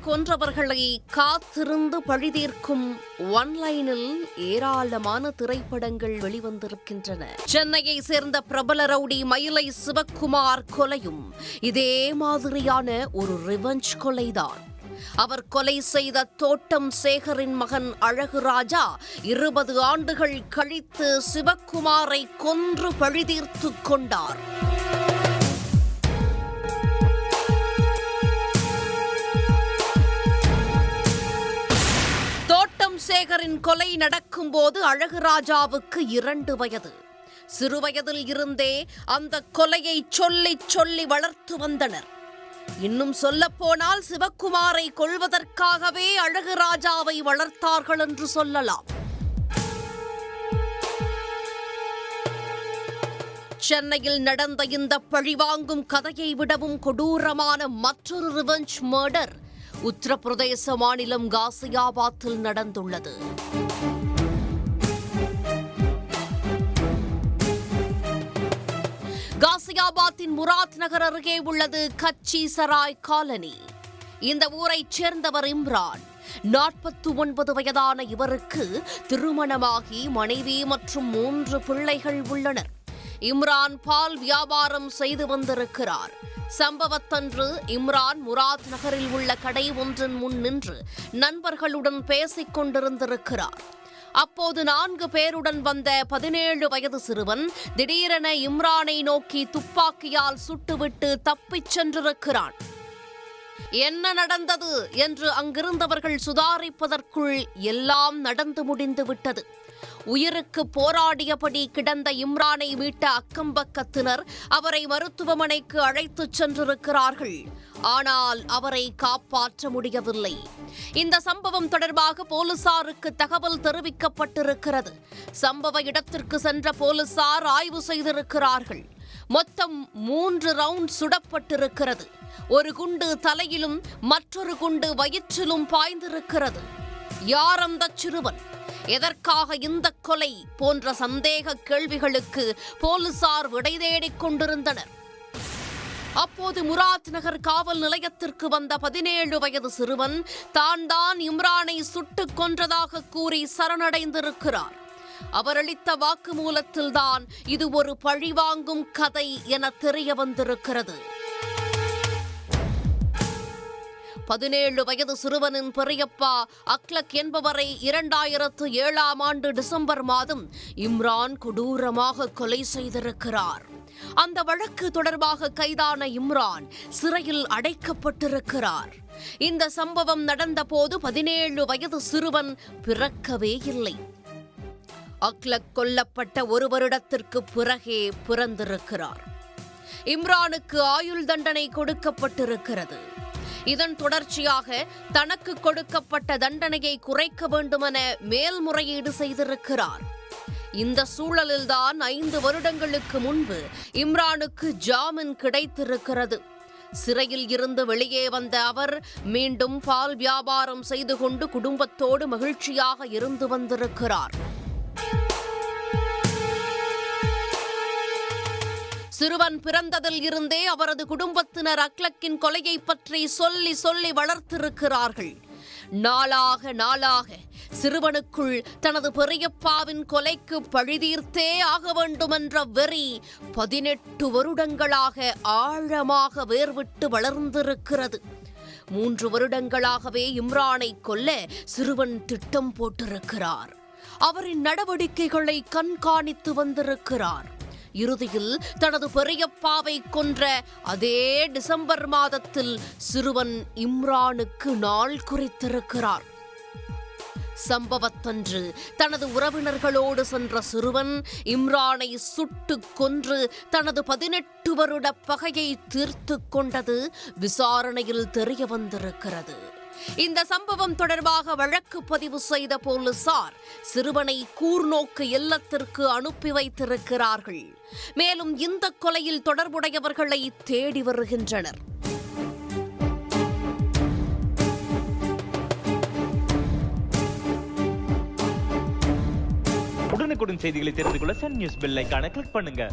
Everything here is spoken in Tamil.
கொன்றவர்களை காத்திருந்து பழிதீர்க்கும் ஒன்லைனில் ஏராளமான திரைப்படங்கள் வெளிவந்திருக்கின்றன. சென்னையை சேர்ந்த பிரபல ரவுடி மயிலை சிவக்குமார் கொலையும் இதே மாதிரியான ஒரு ரிவெஞ்ச் கொலைதான். அவர் கொலை செய்த தோட்டம் சேகரின் மகன் அழகுராஜா 20 ஆண்டுகள் கழித்து சிவக்குமாரை கொன்று பழிதீர்த்துக் கொண்டார். தோட்டம் சேகரின் கொலை நடக்கும்போது அழகுராஜாவுக்கு 2 வயது. சிறுவயதில் இருந்தே அந்த கொலையை சொல்லி சொல்லி வளர்த்து வந்தனர். இன்னும் சொல்லப்போனால் சிவக்குமாரை கொல்வதற்காகவே அழகுராஜாவை வளர்த்தார்கள் என்று சொல்லலாம். சென்னையில் நடந்த இந்த பழிவாங்கும் கதையை விடவும் கொடூரமான மற்றொரு ரிவெஞ்ச் மர்டர் உத்தரப்பிரதேச மாநிலம் காசியாபாத்தில் நடந்துள்ளது. காசியாபாத்தின் முராத் நகர் அருகே உள்ளது கச்சி சராய் காலனி. இந்த ஊரைச் சேர்ந்தவர் இம்ரான். 49 வயதான இவருக்கு திருமணமாகி மனைவி மற்றும் 3 பிள்ளைகள் உள்ளனர். இம்ரான் பால் வியாபாரம் செய்து வந்திருக்கிறார். சம்பவத்தன்று இம்ரான் முராத் நகரில் உள்ள கடை ஒன்றின் முன் நின்று நண்பர்களுடன் பேசிக் கொண்டிருந்திருக்கிறார். அப்போது 4 பேருடன் வந்த 17 வயது சிறுவன் திடீரென இம்ரானை நோக்கி துப்பாக்கியால் சுட்டுவிட்டு தப்பிச் சென்றிருக்கிறான். என்ன நடந்தது என்று அங்கிருந்தவர்கள் சுதாரிப்பதற்குள் எல்லாம் நடந்து முடிந்து விட்டது. உயிருக்கு போராடியபடி கிடந்த இம்ரானை மீட்ட அக்கம்பக்கத்தினர் அவரை மருத்துவமனைக்கு அழைத்துச் சென்றிருக்கிறார்கள். ஆனால் அவரை காப்பாற்ற முடியவில்லை. இந்த சம்பவம் தொடர்பாக போலீசாருக்கு தகவல் தெரிவிக்கப்பட்டிருக்கிறது. சம்பவ இடத்திற்கு சென்ற போலீசார் ஆய்வு செய்திருக்கிறார்கள். மொத்தம் 3 ரவுண்ட் சுடப்பட்டிருக்கிறது. ஒரு குண்டு தலையிலும் மற்றொரு குண்டு வயிற்றிலும் பாய்ந்திருக்கிறது. யார் அந்த சிறுவன்? எதற்காக இந்த கொலை போன்ற சந்தேக கேள்விகளுக்கு போலீசார் விடை தேடிக் கொண்டிருந்தனர். அப்போது முராத் நகர் காவல் நிலையத்திற்கு வந்த 17 வயது சிறுவன் தான் இம்ரானை சுட்டுக் கொன்றதாக கூறி சரணடைந்திருக்கிறார். அவர் அளித்த வாக்குமூலத்தில்தான் இது ஒரு பழிவாங்கும் கதை என தெரிய வந்திருக்கிறது. 17 வயது சிறுவனின் பெரியப்பா அக்லக் என்பவரை 2007ஆம் ஆண்டு டிசம்பர் மாதம் இம்ரான் கொடூரமாக கொலை செய்திருக்கிறார். அந்த வழக்கு தொடர்பாக கைதான இம்ரான் சிறையில் அடைக்கப்பட்டிருக்கிறார். இந்த சம்பவம் நடந்தபோது 17 வயது சிறுவன் பிறக்கவே இல்லை. அக்லக் கொல்லப்பட்ட 1 வருடத்திற்கு பிறகே பிறந்திருக்கிறார். இம்ரானுக்கு ஆயுள் தண்டனை கொடுக்கப்பட்டிருக்கிறது. இதன் தொடர்ச்சியாக தனக்கு கொடுக்கப்பட்ட தண்டனையை குறைக்க வேண்டுமென மேல்முறையீடு செய்திருக்கிறார். இந்த சூழலில்தான் 5 வருடங்களுக்கு முன்பு இம்ரானுக்கு ஜாமீன் கிடைத்திருக்கிறது. சிறையில் இருந்து வெளியே வந்த அவர் மீண்டும் பால் வியாபாரம் செய்து கொண்டு குடும்பத்தோடு மகிழ்ச்சியாக இருந்து வந்திருக்கிறார். சிறுவன் பிறந்ததில் இருந்தே அவரது குடும்பத்தினர் அக்லக்கின் கொலையை பற்றி சொல்லி சொல்லி வளர்த்திருக்கிறார்கள். நாளாக சிறுவனுக்குள் தனது பெரியப்பாவின் கொலைக்கு பழிதீர்த்தே ஆக வேண்டுமென்ற வெறி 18 வருடங்களாக ஆழமாக வேர்விட்டு வளர்ந்திருக்கிறது. 3 வருடங்களாகவே இம்ரானை கொல்ல சிறுவன் திட்டம் போட்டிருக்கிறார். அவரின் நடவடிக்கைகளை கண்காணித்து வந்திருக்கிறார். இறுதியில் தனது பெரியப்பாவை கொன்ற அதே டிசம்பர் மாதத்தில் சிறுவன் இம்ரானுக்கு நாள் குறித்திருக்கிறார். சம்பவத்தன்று தனது உறவினர்களோடு சென்ற சிறுவன் இம்ரானை சுட்டுக் கொன்று தனது 18 வருட பகையை தீர்த்துக் கொண்டது விசாரணையில் தெரிய வந்திருக்கிறது. இந்த சம்பவம் தொடர்பாக வழக்கு பதிவு செய்த போலீசார் சிறுவனை கூர்நோக்கு இல்லத்திற்கு அனுப்பி வைத்திருக்கிறார்கள். மேலும் இந்த கொலையில் தொடர்புடையவர்களை தேடி வருகின்றனர். உடனுக்குடன் செய்திகளை தெரிந்து கொள்ள சன் நியூஸ் பெல் ஐகானை கிளிக் பண்ணுங்க.